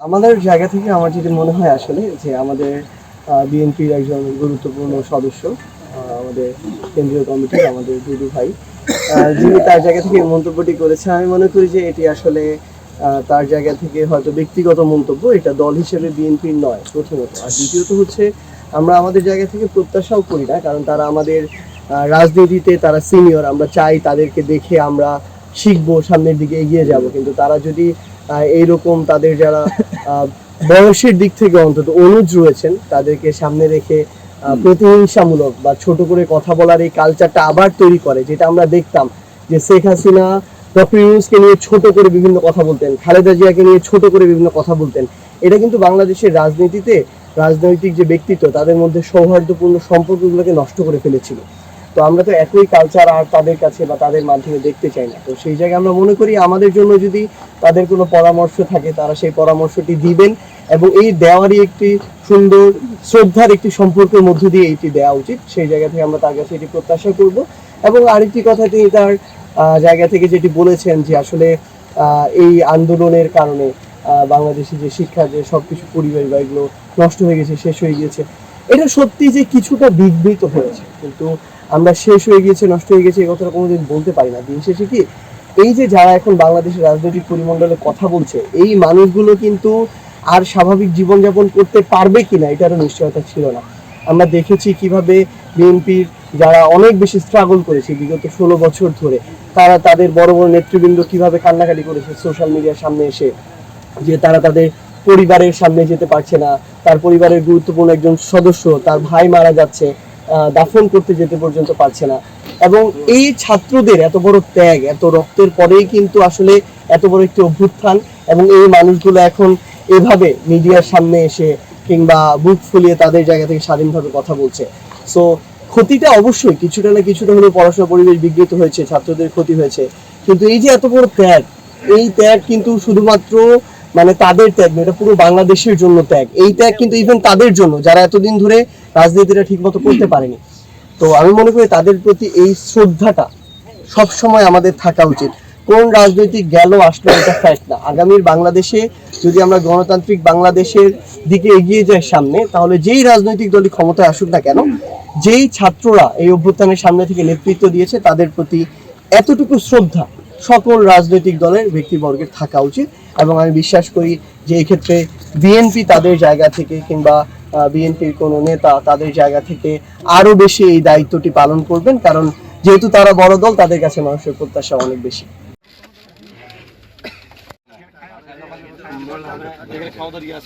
আমাদের জায়গা থেকে আমার যেটা মনে হয় আসলে যে আমাদের বিএনপির একজন গুরুত্বপূর্ণ সদস্য, আমাদের কেন্দ্রীয় কমিটির আমাদের দুদু ভাই, যিনি তার জায়গা থেকে মন্তব্যটি করেছে, আমি মনে করি যে এটি আসলে তার জায়গা থেকে হয়তো ব্যক্তিগত মন্তব্য, এটা দল হিসেবে বিএনপির নয় প্রথমত। আর দ্বিতীয়ত হচ্ছে আমরা আমাদের জায়গা থেকে প্রত্যাশাও করি না, কারণ তারা আমাদের রাজনীতিতে তারা সিনিয়র, আমরা চাই তাদেরকে দেখে আমরা শিখবো, সামনের দিকে এগিয়ে যাব। কিন্তু তারা যদি এইরকম তাদের যারা বয়সের দিক থেকে অন্তত অনুজ রয়েছেন তাদেরকে সামনে রেখে প্রতিহিংসামূলক বা ছোট করে কথা বলার এই কালচারটা আবার তৈরি করে, যেটা আমরা দেখতাম যে শেখ হাসিনা ডক্টর ইউনূসকে নিয়ে ছোট করে বিভিন্ন কথা বলতেন, খালেদা জিয়াকে নিয়ে ছোট করে বিভিন্ন কথা বলতেন। এটা কিন্তু বাংলাদেশের রাজনীতিতে রাজনৈতিক যে ব্যক্তিত্ব তাদের মধ্যে সৌহার্দ্যপূর্ণ সম্পর্কগুলোকে নষ্ট করে ফেলেছিল। তো আমরা তো একই কালচার আর তাদের কাছে বা তাদের মাধ্যমে দেখতে চাই না। তো সেই জায়গায় আমরা মনে করি আমাদের জন্য যদি তাদের কোনো পরামর্শ থাকে তারা সেই পরামর্শটি দিবেন, এবং এই দেওয়ারই একটি সুন্দর শ্রদ্ধার একটি সম্পর্কের মধ্য দিয়ে এটি দেওয়া উচিত। সেই জায়গা থেকে আমরা তার কাছে এটি প্রত্যাশা করব। এবং আরেকটি কথা, তিনি তার জায়গা থেকে যেটি বলেছেন যে আসলে এই আন্দোলনের কারণে বাংলাদেশে যে শিক্ষা, যে সবকিছু পরিবেশ বা এগুলো নষ্ট হয়ে গেছে, শেষ হয়ে গিয়েছে, এটা সত্যি যে কিছুটা বিঘ্নিত হয়েছে, কিন্তু আমরা শেষ হয়ে গিয়েছে, নষ্ট হয়ে গেছে এই কথাটা কোনোদিন বলতে পারি না। দিন শেষে কি এই যে যারা এখন বাংলাদেশের রাজনৈতিক পরিমণ্ডলে কথা বলছে, এই মানুষগুলো কিন্তু আর স্বাভাবিক জীবনযাপন করতে পারবে কিনা এটারও নিশ্চয়তা ছিল না। আমরা দেখেছি কিভাবে বিএনপির যারা অনেক বেশি স্ট্রাগল করেছে বিগত 16 বছর ধরে, তারা তাদের বড় বড় নেতৃবৃন্দ কিভাবে কান্নাকাটি করেছে সোশ্যাল মিডিয়ার সামনে এসে, যে তারা তাদের পরিবারের সামনে যেতে পারছে না, তার পরিবারের গুরুত্বপূর্ণ একজন সদস্য, তার ভাই মারা যাচ্ছে, দাফন করতে যেতে পর্যন্ত পারছে না। এবং এই ছাত্রদের এত বড় ত্যাগ, এত রক্তের পরেই কিন্তু আসলে এত বড় একটি অভ্যুত্থান, এবং এই মানুষগুলো এখন এভাবে মিডিয়ার সামনে এসে কিংবা বুক ফুলিয়ে তাদের জায়গা থেকে স্বাধীনভাবে কথা বলছে। সো ক্ষতিটা অবশ্যই কিছুটা না কিছুটা হলেও পড়াশোনা পরিবেশ বিঘ্নিত হয়েছে, ছাত্রদের ক্ষতি হয়েছে, কিন্তু এই যে এত বড় ত্যাগ, এই ত্যাগ কিন্তু শুধুমাত্র মানে তাদের ত্যাগ নয়, এটা পুরো বাংলাদেশের জন্য ত্যাগ। এই ত্যাগ কিন্তু ইভেন তাদের জন্য যারা এতদিন ধরে রাজনীতিটা ঠিক মতো করতে পারেনি। তো আমি মনে করি তাদের প্রতি এই শ্রদ্ধাটা সব সময় আমাদের থাকা উচিত। কোন রাজনৈতিক গেল আসলো এটা ফ্যাক্ট না। আগামীর বাংলাদেশে যদি আমরা গণতান্ত্রিক বাংলাদেশের দিকে এগিয়ে যাই সামনে, তাহলে যেই রাজনৈতিক দলই ক্ষমতায় আসুক না কেন, যেই ছাত্ররা এই অভ্যুত্থানের সামনে থেকে নেতৃত্ব দিয়েছে, তাদের প্রতি এতটুকু শ্রদ্ধা সকল রাজনৈতিক দলের ব্যক্তিবর্গের থাকা উচিত। এবং আমি বিশ্বাস করি যে এই ক্ষেত্রে বিএনপি তাদের জায়গা থেকে কিংবা বিএনপির কোনো নেতা তাদের জায়গা থেকে আরো বেশি এই দায়িত্বটি পালন করবেন, কারণ যেহেতু তারা বড় দল, তাদের কাছে মানুষের প্রত্যাশা অনেক বেশি। খাওয়া দাওয়া